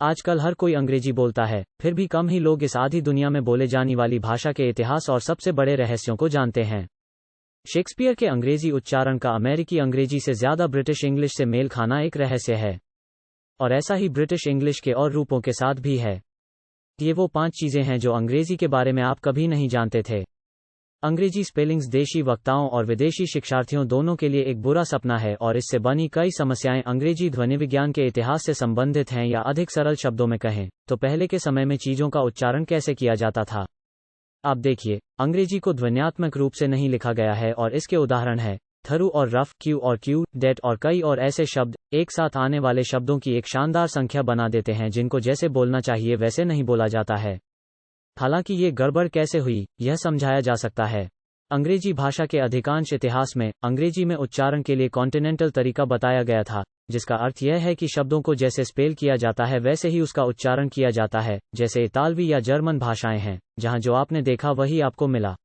आजकल हर कोई अंग्रेजी बोलता है, फिर भी कम ही लोग इस आधी दुनिया में बोले जाने वाली भाषा के इतिहास और सबसे बड़े रहस्यों को जानते हैं। शेक्सपियर के अंग्रेजी उच्चारण का अमेरिकी अंग्रेजी से ज्यादा ब्रिटिश इंग्लिश से मेल खाना एक रहस्य है, और ऐसा ही ब्रिटिश इंग्लिश के और रूपों के साथ भी है। ये वो 5 चीजें हैं जो अंग्रेजी के बारे में आप कभी नहीं जानते थे। अंग्रेजी स्पेलिंग्स देशी वक्ताओं और विदेशी शिक्षार्थियों दोनों के लिए एक बुरा सपना है, और इससे बनी कई समस्याएं अंग्रेजी ध्वनि विज्ञान के इतिहास से संबंधित हैं, या अधिक सरल शब्दों में कहें तो पहले के समय में चीजों का उच्चारण कैसे किया जाता था। आप देखिए, अंग्रेजी को ध्वन्यात्मक रूप से नहीं लिखा गया है, और इसके उदाहरण है थरू और रफ, क्यू और क्यू, डेट और कई और ऐसे शब्द एक साथ आने वाले शब्दों की एक शानदार संख्या बना देते हैं जिनको जैसे बोलना चाहिए वैसे नहीं बोला जाता है। हालांकि ये गड़बड़ कैसे हुई, यह समझाया जा सकता है। अंग्रेजी भाषा के अधिकांश इतिहास में अंग्रेजी में उच्चारण के लिए कॉन्टिनेंटल तरीका बताया गया था, जिसका अर्थ यह है कि शब्दों को जैसे स्पेल किया जाता है वैसे ही उसका उच्चारण किया जाता है, जैसे इतालवी या जर्मन भाषाएं हैं, जहां जो आपने देखा वही आपको मिला।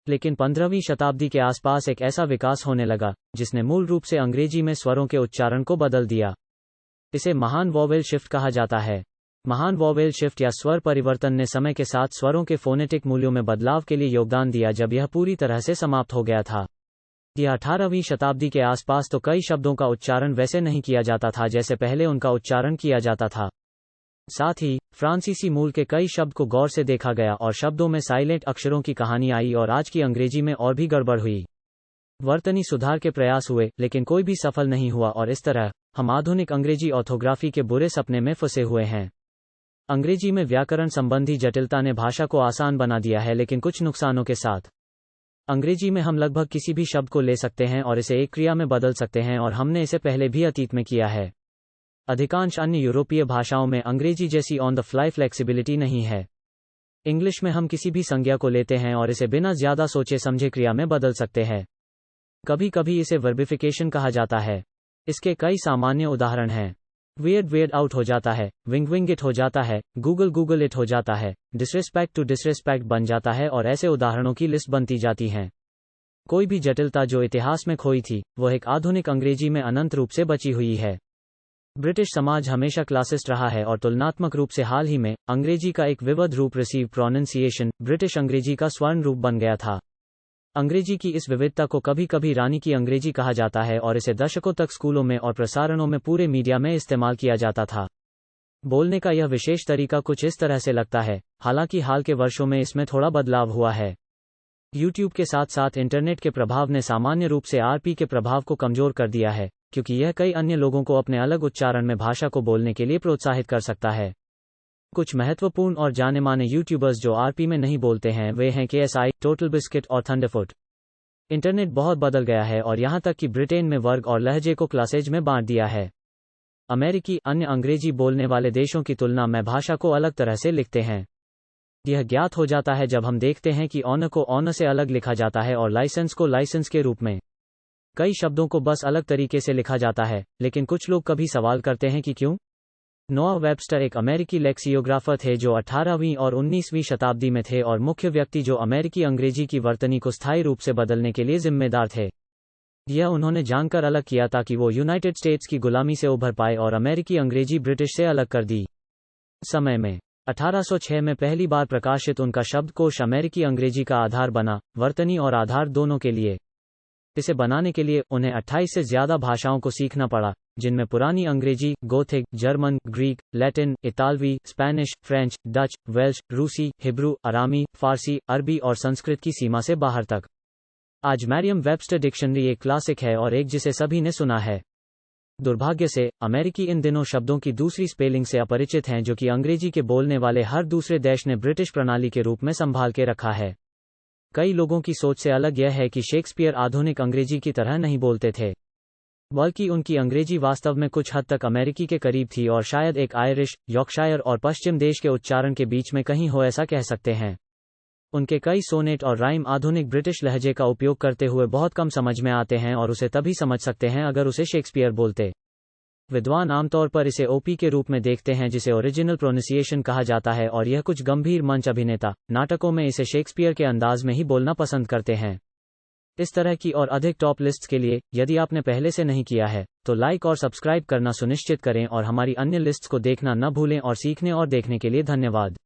लेकिन 15वीं शताब्दी के आसपास एक ऐसा विकास होने लगा जिसने मूल रूप से अंग्रेजी में स्वरों के उच्चारण को बदल दिया। इसे महान वॉवेल शिफ्ट कहा जाता है। महान वॉवेल शिफ्ट या स्वर परिवर्तन ने समय के साथ स्वरों के फोनेटिक मूल्यों में बदलाव के लिए योगदान दिया जब यह पूरी तरह से समाप्त हो गया था। यह 18वीं शताब्दी के आसपास तो कई शब्दों का उच्चारण वैसे नहीं किया जाता था जैसे पहले उनका उच्चारण किया जाता था। साथ ही फ्रांसीसी मूल के कई शब्द को गौर से देखा गया और शब्दों में साइलेंट अक्षरों की कहानी आई, और आज की अंग्रेजी में और भी गड़बड़ हुई। वर्तनी सुधार के प्रयास हुए, लेकिन कोई भी सफल नहीं हुआ, और इस तरह हम आधुनिक अंग्रेजी ऑर्थोग्राफी के बुरे सपने में फंसे हुए हैं। अंग्रेजी में व्याकरण संबंधी जटिलता ने भाषा को आसान बना दिया है, लेकिन कुछ नुकसानों के साथ। अंग्रेजी में हम लगभग किसी भी शब्द को ले सकते हैं और इसे एक क्रिया में बदल सकते हैं, और हमने इसे पहले भी अतीत में किया है। अधिकांश अन्य यूरोपीय भाषाओं में अंग्रेजी जैसी ऑन द फ्लाई फ्लेक्सिबिलिटी नहीं है। इंग्लिश में हम किसी भी संज्ञा को लेते हैं और इसे बिना ज्यादा सोचे समझे क्रिया में बदल सकते हैं। कभी कभी इसे वर्बिफिकेशन कहा जाता है। इसके कई सामान्य उदाहरण हैं। वेयर्ड आउट हो जाता है, विंग इट हो जाता है, गूगल इट हो जाता है, डिसरिस्पेक्ट टू डिसरिस्पेक्ट बन जाता है, और ऐसे उदाहरणों की लिस्ट बनती जाती हैं। कोई भी जटिलता जो इतिहास में खोई थी, वह एक आधुनिक अंग्रेजी में अनंत रूप से बची हुई है। ब्रिटिश समाज हमेशा क्लासिस्ट रहा है, और तुलनात्मक रूप से हाल ही में अंग्रेजी का एक विविध रूप रिसीव प्रोनंसिएशन ब्रिटिश अंग्रेजी का स्वर्ण रूप बन गया था। अंग्रेजी की इस विविधता को कभी कभी रानी की अंग्रेजी कहा जाता है, और इसे दशकों तक स्कूलों में और प्रसारणों में पूरे मीडिया में इस्तेमाल किया जाता था। बोलने का यह विशेष तरीका कुछ इस तरह से लगता है, हालांकि हाल के वर्षों में इसमें थोड़ा बदलाव हुआ है। यूट्यूब के साथ साथ इंटरनेट के प्रभाव ने सामान्य रूप से आरपी के प्रभाव को कमजोर कर दिया है, क्योंकि यह कई अन्य लोगों को अपने अलग उच्चारण में भाषा को बोलने के लिए प्रोत्साहित कर सकता है। कुछ महत्वपूर्ण और जाने माने यूट्यूबर्स जो आरपी में नहीं बोलते हैं वे हैं KSI, टोटल बिस्किट और थंडरफुट। इंटरनेट बहुत बदल गया है, और यहां तक कि ब्रिटेन में वर्ग और लहजे को क्लासेज में बांट दिया है। अमेरिकी अन्य अंग्रेजी बोलने वाले देशों की तुलना में भाषा को अलग तरह से लिखते हैं। यह ज्ञात हो जाता है जब हम देखते हैं कि ऑनर को ऑनर से अलग लिखा जाता है और लाइसेंस को लाइसेंस के रूप में। कई शब्दों को बस अलग तरीके से लिखा जाता है, लेकिन कुछ लोग कभी सवाल करते हैं कि क्यों। नोआ वेबस्टर एक अमेरिकी लेक्सियोग्राफर थे जो 18वीं और 19वीं शताब्दी में थे, और मुख्य व्यक्ति जो अमेरिकी अंग्रेजी की वर्तनी को स्थायी रूप से बदलने के लिए जिम्मेदार थे। यह उन्होंने जानकर अलग किया ताकि वो यूनाइटेड स्टेट्स की गुलामी से उभर पाए और अमेरिकी अंग्रेजी ब्रिटिश से अलग कर दी। समय में 1806 में पहली बार प्रकाशित उनका शब्दकोश अमेरिकी अंग्रेजी का आधार बना, वर्तनी और आधार दोनों के लिए। इसे बनाने के लिए उन्हें 28 से ज्यादा भाषाओं को सीखना पड़ा, जिनमें पुरानी अंग्रेजी, गोथिक, जर्मन, ग्रीक, लैटिन, इतालवी, स्पेनिश, फ्रेंच, डच, वेल्श, रूसी, हिब्रू, अरामी, फारसी, अरबी और संस्कृत की सीमा से बाहर तक। आज मैरियम वेबस्टर डिक्शनरी एक क्लासिक है और एक जिसे सभी ने सुना है। दुर्भाग्य से अमेरिकी इन दिनों शब्दों की दूसरी स्पेलिंग से अपरिचित हैं, जो कि अंग्रेजी के बोलने वाले हर दूसरे देश ने ब्रिटिश प्रणाली के रूप में संभाल के रखा है। कई लोगों की सोच से अलग यह है कि शेक्सपियर आधुनिक अंग्रेजी की तरह नहीं बोलते थे, बल्कि उनकी अंग्रेजी वास्तव में कुछ हद तक अमेरिकी के करीब थी और शायद एक आयरिश, यॉर्कशायर और पश्चिम देश के उच्चारण के बीच में कहीं हो, ऐसा कह सकते हैं। उनके कई सोनेट और राइम आधुनिक ब्रिटिश लहजे का उपयोग करते हुए बहुत कम समझ में आते हैं और उसे तभी समझ सकते हैं अगर उसे शेक्सपियर बोलते। विद्वान आमतौर पर इसे ओपी के रूप में देखते हैं, जिसे ओरिजिनल प्रोनाउंसिएशन कहा जाता है, और यह कुछ गंभीर मंच अभिनेता नाटकों में इसे शेक्सपियर के अंदाज में ही बोलना पसंद करते हैं। इस तरह की और अधिक टॉप लिस्ट्स के लिए यदि आपने पहले से नहीं किया है तो लाइक और सब्सक्राइब करना सुनिश्चित करें और हमारी अन्य लिस्ट्स को देखना न भूलें और सीखने और देखने के लिए धन्यवाद।